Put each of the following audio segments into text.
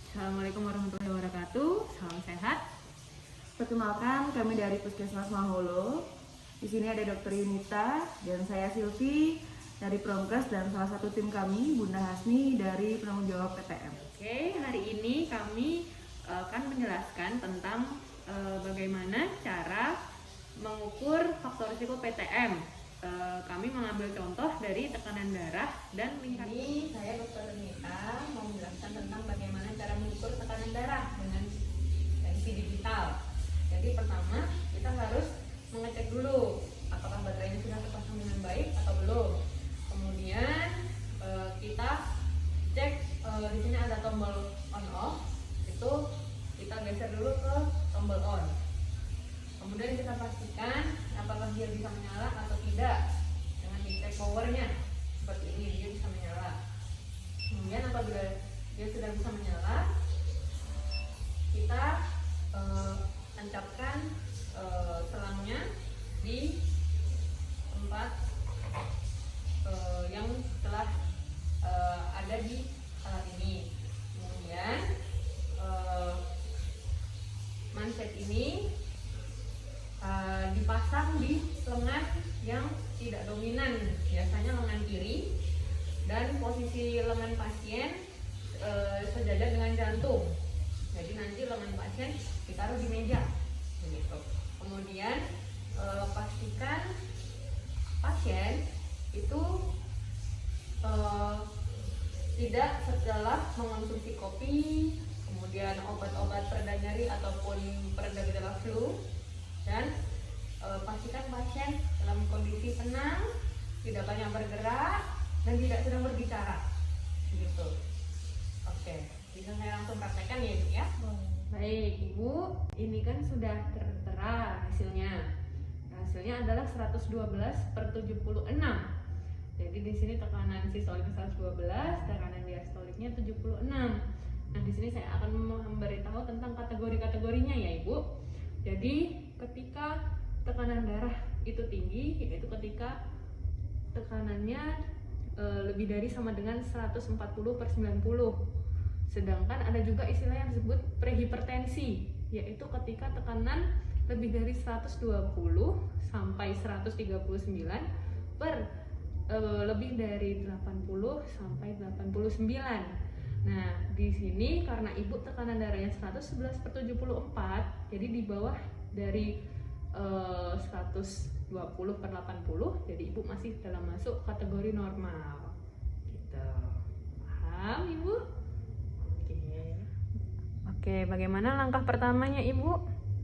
Assalamualaikum warahmatullahi wabarakatuh. Salam sehat. Perkenalkan, kami dari Puskesmas Maholo. Di sini ada Dr. Yunita dan saya Silvi dari Promkes dan salah satu tim kami Bunda Hasni dari penanggung jawab PTM. Oke, hari ini kami akan menjelaskan tentang bagaimana cara mengukur faktor risiko PTM. Kami mengambil contoh dari tekanan darah dan lingkar. Ini saya Dr. Nita mau menjelaskan tentang bagaimana cara mengukur tekanan darah dengan tensi digital. Jadi pertama kita harus mengecek dulu apakah baterainya sudah terpasang dengan baik atau belum. Kemudian kita cek di sini ada tombol on off, itu kita geser dulu ke tombol on. Kemudian kita pastikan apakah dia bisa menyala atau tidak dengan dicek powernya. Seperti ini dia bisa menyala. Kemudian apabila dia sudah bisa menyala, kita tancapkan selangnya di tempat yang telah ada di alat ini. Kemudian manset ini dipasang di lengan yang tidak dominan, biasanya lengan kiri, dan posisi lengan pasien sejajar dengan jantung. Jadi nanti lengan pasien ditaruh di meja, begitu. Kemudian pastikan pasien itu tidak setelah mengonsumsi kopi, kemudian obat-obat pereda nyeri ataupun pereda gejala flu, dan pastikan pasien dalam kondisi tenang, tidak banyak bergerak, dan tidak sedang berbicara, gitu. Oke, bisa saya langsung praktekkan ya, Ibu ya? Baik, Ibu, ini kan sudah tertera hasilnya. Hasilnya adalah 112/76. Jadi di sini tekanan sistoliknya 112, tekanan diastoliknya 76. Nah, di sini saya akan memberitahu tentang kategori-kategorinya ya, Ibu. Jadi, ketika tekanan darah itu tinggi, yaitu ketika tekanannya lebih dari sama dengan 140/90. Sedangkan ada juga istilah yang disebut prehipertensi, yaitu ketika tekanan lebih dari 120 sampai 139 per lebih dari 80 sampai 89. Nah, di sini karena Ibu tekanan darahnya 111/74, jadi di bawah dari 120/80, jadi Ibu masih dalam masuk kategori normal. Gitu. Paham, Ibu? Oke, bagaimana langkah pertamanya, Ibu?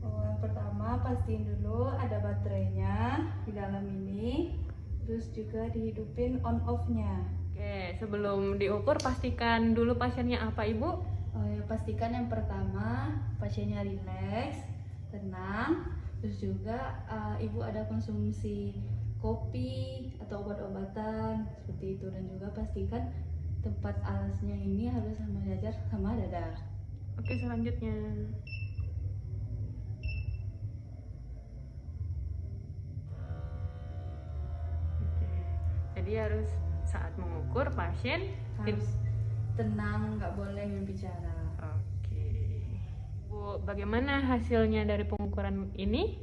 Yang pertama, pastiin dulu ada baterainya di dalam ini, terus juga dihidupin on off-nya. Oke, sebelum diukur pastikan dulu pasiennya apa, Ibu? Pastikan yang pertama pasiennya rileks, tenang, terus juga ibu ada konsumsi kopi atau obat-obatan seperti itu, dan juga pastikan tempat alasnya ini harus sama jajar sama dada. Oke, selanjutnya. Oke. Jadi harus saat mengukur pasien Harus tenang, nggak boleh berbicara. Oke. Bu, bagaimana hasilnya dari pengukuran ini?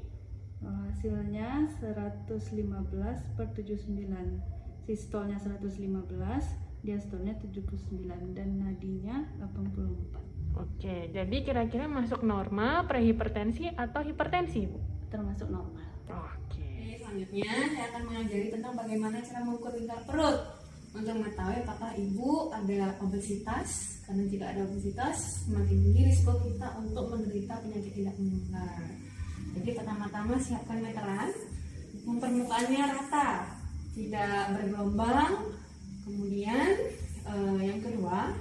Hasilnya 115/79, sistolnya 115, diastolnya 79, dan nadinya 84. Oke, jadi kira-kira masuk normal, prehipertensi atau hipertensi, Bu? Termasuk normal. Oke. Selanjutnya saya akan mengajari tentang bagaimana cara mengukur lingkar perut untuk mengetahui apakah ibu ada obesitas. Karena jika ada obesitas, semakin tinggi risiko kita untuk menderita penyakit tidak menular. Jadi pertama-tama siapkan meteran, permukaannya rata, tidak bergelombang. Kemudian yang kedua,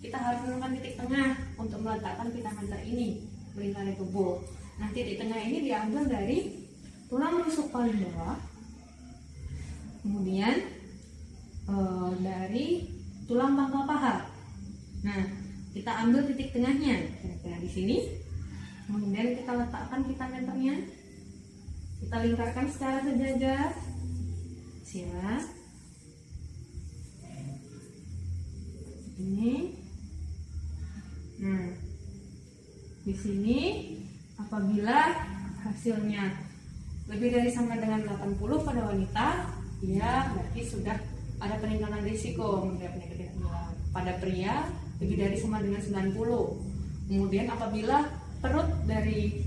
kita harus menemukan titik tengah untuk meletakkan pita meter ini melingkari tubuh. Nah, titik tengah ini diambil dari tulang rusuk paling bawah, kemudian dari tulang pangkal paha. Nah, kita ambil titik tengahnya kira-kira di sini. Kemudian kita letakkan pita meternya, kita lingkarkan secara sejajar. Siap. Ini. Nah, Di sini apabila hasilnya lebih dari sama dengan 80 pada wanita, ya berarti sudah ada peningkatan risiko menderita penyakit menular. Pada pria lebih dari sama dengan 90. Kemudian apabila perut dari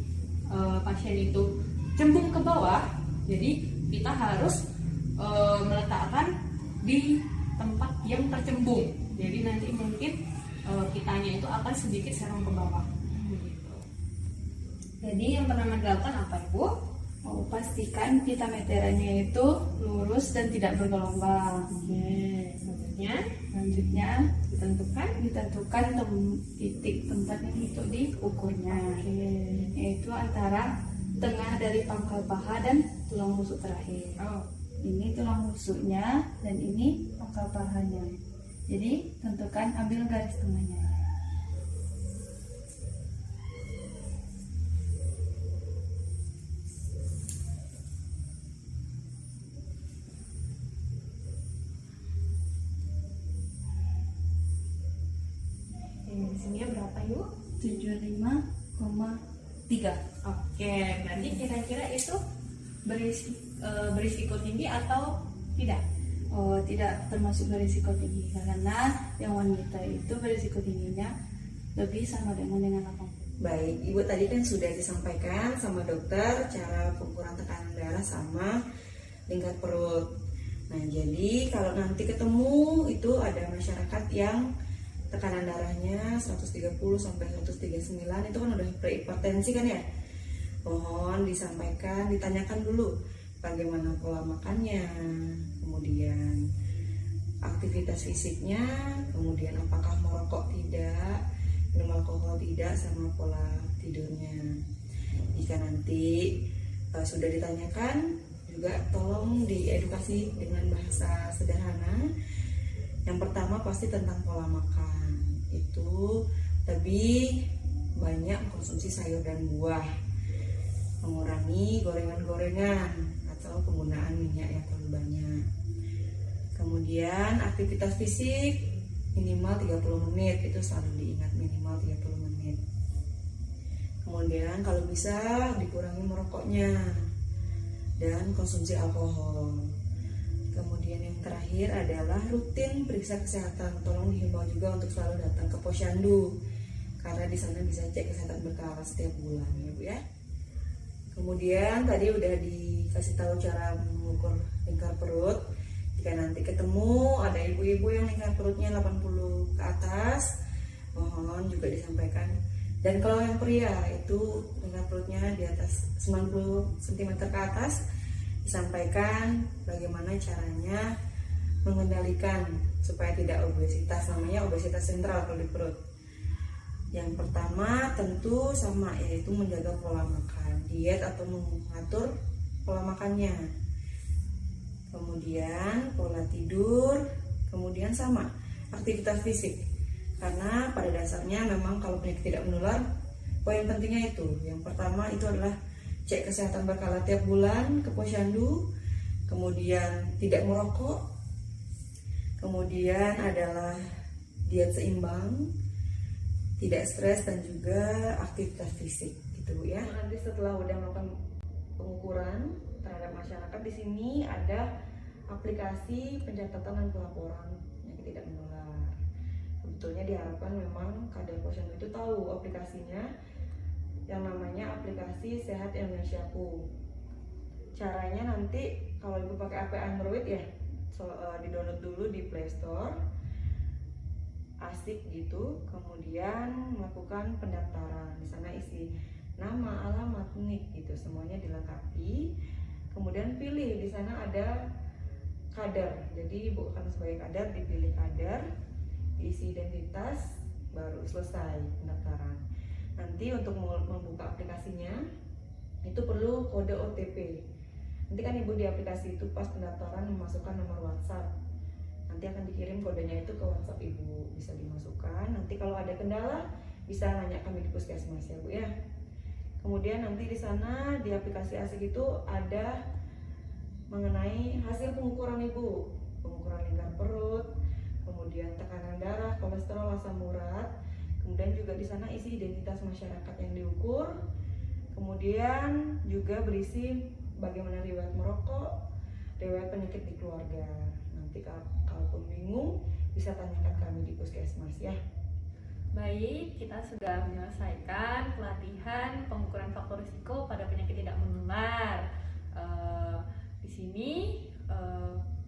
pasien itu cembung ke bawah, jadi kita harus meletakkan di tempat yang tercembung. Jadi nanti mungkin kitanya itu akan sedikit serong ke bawah. Begitu. Jadi yang pertama dilakukan apa, Ibu? Pastikan pita meterannya itu lurus dan tidak bergelombang. Oke, Selanjutnya ditentukan titik tempatnya itu diukurnya, yaitu antara tengah dari pangkal paha dan tulang rusuk terakhir. Ini tulang rusuknya dan ini pangkal pahanya. Jadi tentukan, ambil garis tengahnya. Di sini berapa, Yuk? 75,3. Oke, berarti kira-kira itu berisiko tinggi atau tidak? Oh, tidak termasuk berisiko tinggi karena yang wanita itu berisiko tingginya lebih sama dengan 80. Baik, Ibu tadi kan sudah disampaikan sama dokter cara pengukuran tekanan darah sama lingkar perut. Nah, jadi kalau nanti ketemu itu ada masyarakat yang tekanan darahnya 130 sampai 139 itu kan udah prehipertensi kan ya. Mohon disampaikan, ditanyakan dulu bagaimana pola makannya, kemudian aktivitas fisiknya, kemudian apakah merokok tidak, minum alkohol tidak, sama pola tidurnya. Jika nanti sudah ditanyakan, juga tolong diedukasi dengan bahasa sederhana. Yang pertama pasti tentang pola makan, itu lebih banyak konsumsi sayur dan buah, mengurangi gorengan-gorengan atau penggunaan minyak yang terlalu banyak. Kemudian aktivitas fisik minimal 30 menit, itu selalu diingat, minimal 30 menit. Kemudian kalau bisa dikurangi merokoknya dan konsumsi alkohol. Kemudian yang terakhir adalah rutin periksa kesehatan. Tolong dihimbau juga untuk selalu datang ke Posyandu karena di sana bisa cek kesehatan berkala setiap bulan, ya Bu ya. Kemudian tadi udah dikasih tahu cara mengukur lingkar perut. Jika nanti ketemu ada ibu-ibu yang lingkar perutnya 80 ke atas, mohon juga disampaikan. Dan kalau yang pria itu lingkar perutnya di atas 90 cm ke atas, disampaikan bagaimana caranya mengendalikan supaya tidak obesitas, namanya obesitas sentral kalau di perut. Yang pertama tentu sama, yaitu menjaga pola makan, diet atau mengatur pola makannya. Kemudian pola tidur, kemudian sama aktivitas fisik. Karena pada dasarnya memang kalau penyakit tidak menular, poin pentingnya itu. Yang pertama itu adalah cek kesehatan berkala tiap bulan ke Posyandu, kemudian tidak merokok, kemudian adalah diet seimbang, tidak stres, dan juga aktivitas fisik, gitu Bu ya. Nanti setelah udah melakukan pengukuran terhadap masyarakat, di sini ada aplikasi pencatatan dan pelaporan penyakit tidak menular. Sebetulnya diharapkan memang Kadar Posyandu itu tahu aplikasinya, yang namanya aplikasi Sehat Indonesiaku. Caranya nanti kalau Ibu pakai HP Android ya, di-download dulu di Play Store, asik gitu, kemudian melakukan pendaftaran. Di sana isi nama, alamat, nik gitu, semuanya dilengkapi. Kemudian pilih, di sana ada kadar. Jadi Ibu akan sebagai kadar, dipilih kadar, diisi identitas, baru selesai pendaftaran. Nanti untuk membuka aplikasinya itu perlu kode OTP. Nanti kan Ibu di aplikasi itu pas pendaftaran memasukkan nomor WhatsApp. Nanti akan dikirim kodenya itu ke WhatsApp Ibu, bisa dimasukkan. Nanti kalau ada kendala bisa nanya kami di puskesmas ya Bu ya. Kemudian nanti di sana di aplikasi asik itu ada mengenai hasil pengukuran Ibu, pengukuran lingkar perut, kemudian tekanan darah, kolesterol, asam urat, Kemudian juga di sana isi identitas masyarakat yang diukur. Kemudian juga berisi bagaimana riwayat merokok, riwayat penyakit di keluarga. Nanti kalaupun bingung bisa tanyakan kami di puskesmas ya. Baik, kita sudah menyelesaikan pelatihan pengukuran faktor risiko pada penyakit tidak menular. Di sini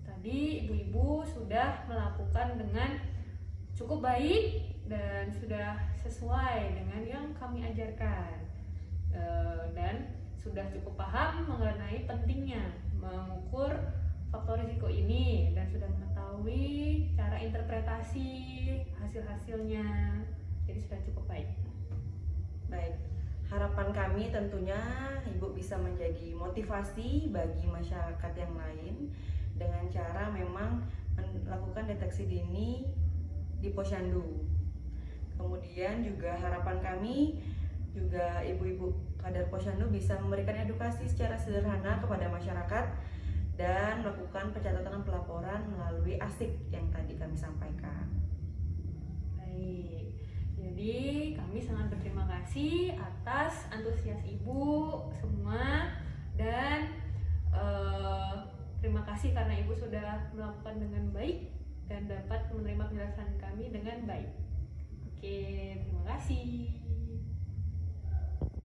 tadi ibu-ibu sudah melakukan dengan cukup baik dan sudah sesuai dengan yang kami ajarkan, dan sudah cukup paham mengenai pentingnya mengukur faktor risiko ini dan sudah mengetahui cara interpretasi hasil-hasilnya. Jadi sudah cukup baik. Baik, harapan kami tentunya Ibu bisa menjadi motivasi bagi masyarakat yang lain dengan cara memang melakukan deteksi dini di Posyandu. Kemudian juga harapan kami juga ibu-ibu kader Posyandu bisa memberikan edukasi secara sederhana kepada masyarakat dan melakukan pencatatan pelaporan melalui ASIK yang tadi kami sampaikan. Baik, jadi kami sangat berterima kasih atas antusias ibu semua dan terima kasih karena ibu sudah melakukan dengan baik dan dapat menerima penjelasan kami dengan baik. Oke, terima kasih.